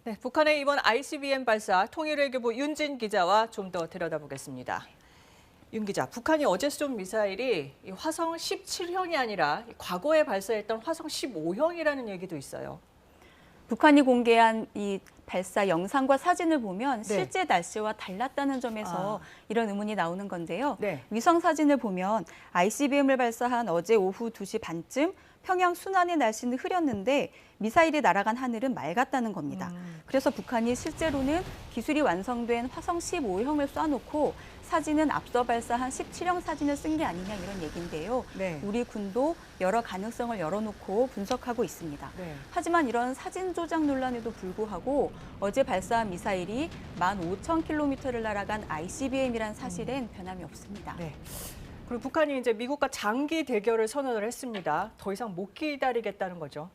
네, 북한의 이번 ICBM 발사 통일외교부 윤진 기자와 좀 더 들여다보겠습니다. 윤 기자, 북한이 어제 쏜 미사일이 화성 17형이 아니라 과거에 발사했던 화성 15형이라는 얘기도 있어요. 북한이 공개한 이 발사 영상과 사진을 보면 네. 실제 날씨와 달랐다는 점에서 이런 의문이 나오는 건데요. 네. 위성 사진을 보면 ICBM을 발사한 어제 오후 2시 반쯤 평양 순안의 날씨는 흐렸는데 미사일이 날아간 하늘은 맑았다는 겁니다. 그래서 북한이 실제로는 기술이 완성된 화성 15형을 쏴놓고 사진은 앞서 발사한 17형 사진을 쓴 게 아니냐 이런 얘기인데요. 네. 우리 군도 여러 가능성을 열어놓고 분석하고 있습니다. 네. 하지만 이런 사진 조작 논란에도 불구하고 어제 발사한 미사일이 15,000km를 날아간 ICBM이란 사실엔 변함이 없습니다. 네. 그리고 북한이 이제 미국과 장기 대결을 선언을 했습니다. 더 이상 못 기다리겠다는 거죠.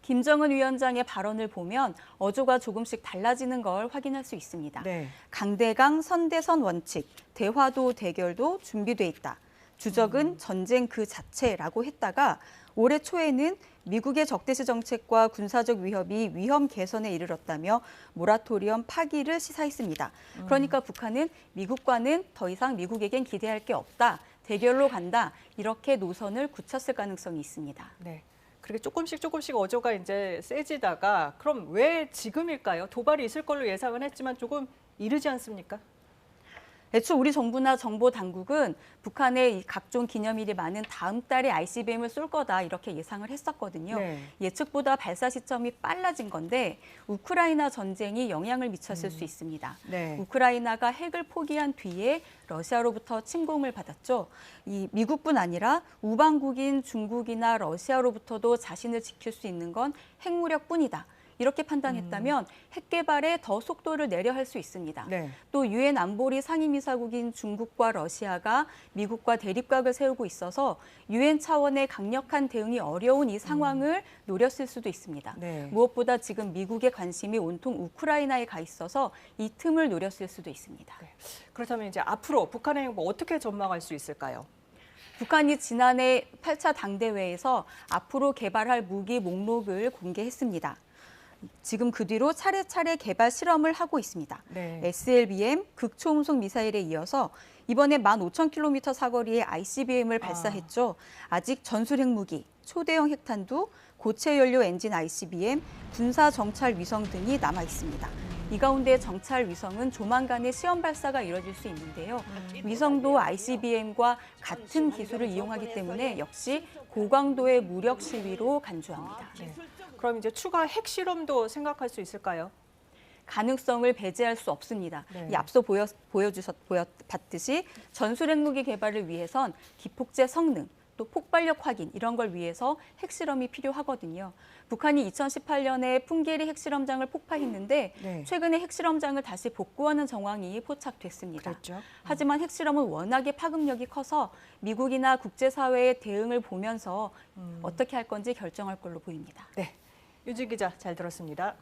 김정은 위원장의 발언을 보면 어조가 조금씩 달라지는 걸 확인할 수 있습니다. 네. 강대강 선대선 원칙, 대화도 대결도 준비돼 있다. 주적은 전쟁 그 자체라고 했다가 올해 초에는 미국의 적대시 정책과 군사적 위협이 위험 개선에 이르렀다며 모라토리엄 파기를 시사했습니다. 그러니까 북한은 미국과는 더 이상 미국에겐 기대할 게 없다. 대결로 간다. 이렇게 노선을 굳혔을 가능성이 있습니다. 네. 그렇게 조금씩 어조가 이제 세지다가 그럼 왜 지금일까요? 도발이 있을 걸로 예상은 했지만 조금 이르지 않습니까? 애초 우리 정부나 정보 당국은 북한의 각종 기념일이 많은 다음 달에 ICBM을 쏠 거다 이렇게 예상을 했었거든요. 네. 예측보다 발사 시점이 빨라진 건데 우크라이나 전쟁이 영향을 미쳤을 수 있습니다. 네. 우크라이나가 핵을 포기한 뒤에 러시아로부터 침공을 받았죠. 이 미국뿐 아니라 우방국인 중국이나 러시아로부터도 자신을 지킬 수 있는 건 핵무력뿐이다. 이렇게 판단했다면 핵 개발에 더 속도를 내려 할 수 있습니다. 네. 또 유엔 안보리 상임이사국인 중국과 러시아가 미국과 대립각을 세우고 있어서 유엔 차원의 강력한 대응이 어려운 이 상황을 노렸을 수도 있습니다. 네. 무엇보다 지금 미국의 관심이 온통 우크라이나에 가 있어서 이 틈을 노렸을 수도 있습니다. 네. 그렇다면 이제 앞으로 북한의 행보 어떻게 전망할 수 있을까요? 북한이 지난해 8차 당대회에서 앞으로 개발할 무기 목록을 공개했습니다. 지금 그 뒤로 차례차례 개발 실험을 하고 있습니다. 네. SLBM 극초음속 미사일에 이어서 이번에 15,000km 사거리의 ICBM을 발사했죠. 아직 전술 핵무기, 초대형 핵탄두, 고체 연료 엔진 ICBM, 군사 정찰 위성 등이 남아 있습니다. 이 가운데 정찰 위성은 조만간에 시험 발사가 이뤄질 수 있는데요. 위성도 ICBM과 같은 기술을 이용하기 때문에 역시 고강도의 무력 시위로 간주합니다. 네. 그럼 이제 추가 핵실험도 생각할 수 있을까요? 가능성을 배제할 수 없습니다. 네. 이 앞서 보여봤듯이 전술 핵무기 개발을 위해선 기폭제 성능, 또 폭발력 확인 이런 걸 위해서 핵실험이 필요하거든요. 북한이 2018년에 풍계리 핵실험장을 폭파했는데 네. 최근에 핵실험장을 다시 복구하는 정황이 포착됐습니다. 그랬죠. 하지만 핵실험은 워낙에 파급력이 커서 미국이나 국제사회의 대응을 보면서 어떻게 할 건지 결정할 걸로 보입니다. 네. 유지 기자 잘 들었습니다.